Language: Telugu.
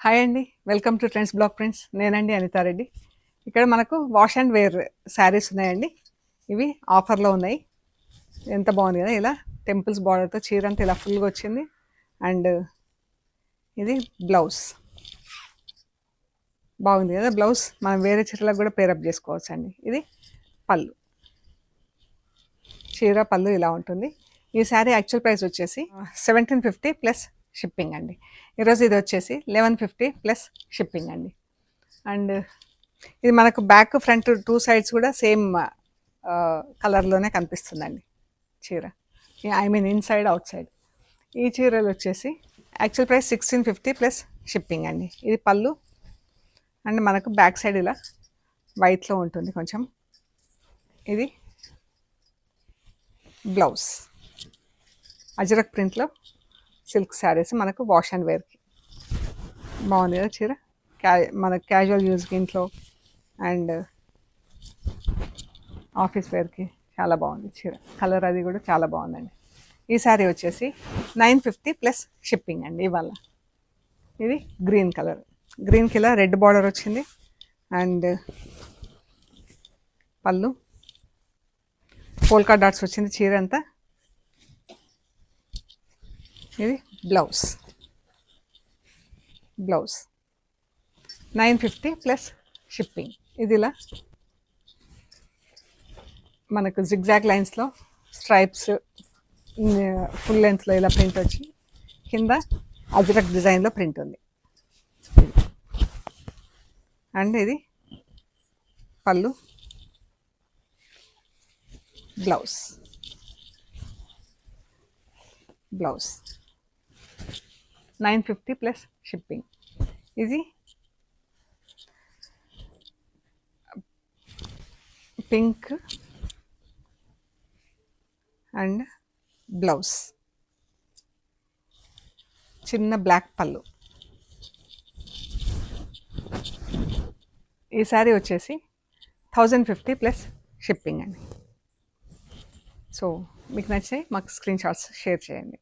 హాయ్ అండి. Welcome to trends block prints. నేనండి అనితారెడ్డి. ఇక్కడ మనకు వాష్ అండ్ వేర్ శారీస్ ఉన్నాయండి. ఇవి ఆఫర్లో ఉన్నాయి. ఎంత బాగుంది కదా, ఇలా టెంపుల్స్ బార్డర్తో చీర అంతా ఇలా ఫుల్గా వచ్చింది. అండ్ ఇది బ్లౌజ్ బాగుంది కదా. బ్లౌజ్ మనం వేరే చీరలకు కూడా పేరప్ చేసుకోవచ్చు అండి. ఇది పళ్ళు, చీర పళ్ళు ఇలా ఉంటుంది. ఈ శారీ యాక్చువల్ ప్రైస్ వచ్చేసి 1750 ప్లస్ షిప్పింగ్ అండి. ఈరోజు ఇది వచ్చేసి 1150 ప్లస్ షిప్పింగ్ అండి. అండ్ ఇది మనకు బ్యాక్ ఫ్రంట్ టూ సైడ్స్ కూడా సేమ్ కలర్లోనే కనిపిస్తుందండి చీర. I mean inside out side. ఈ చీరలు వచ్చేసి యాక్చువల్ ప్రైస్ 1650 ప్లస్ షిప్పింగ్ అండి. ఇది పళ్ళు అండ్ మనకు బ్యాక్ సైడ్ ఇలా వైట్లో ఉంటుంది కొంచెం. ఇది బ్లౌజ్ అజరక్ ప్రింట్లో సిల్క్ శారీస్ మనకు వాష్ అండ్ వేర్కి బాగుంది కదా చీర. మనకు క్యాజువల్ యూజ్కి ఇంట్లో అండ్ ఆఫీస్ వేర్కి చాలా బాగుంది చీర. కలర్ అది కూడా చాలా బాగుందండి. ఈ శారీ వచ్చేసి 950 ప్లస్ షిప్పింగ్ అండి ఇవాళ. ఇది గ్రీన్ కలర్, గ్రీన్కి ఇలా రెడ్ బార్డర్ వచ్చింది. అండ్ పళ్ళు పోల్కా డాట్స్ వచ్చింది చీర అంతా. ఇది బ్లౌజ్ 950 ప్లస్ షిప్పింగ్. ఇది ఇలా మనకు జిగ్జాగ్ లైన్స్లో స్ట్రైప్స్ ఫుల్ లెంత్లో ఇలా ప్రింట్ వచ్చి కింద అజరక్ డిజైన్లో ప్రింట్ ఉంది. అండ్ ఇది పళ్ళు, బ్లౌజ్ 950 ప్లస్ షిప్పింగ్. ఇది పింక్ అండ్ బ్లౌజ్, చిన్న బ్లాక్ పళ్ళు. ఈ శారీ వచ్చేసి 1050 ప్లస్ షిప్పింగ్ అండి. సో మీకు నచ్చితే మాకు స్క్రీన్ షాట్స్ షేర్ చేయండి.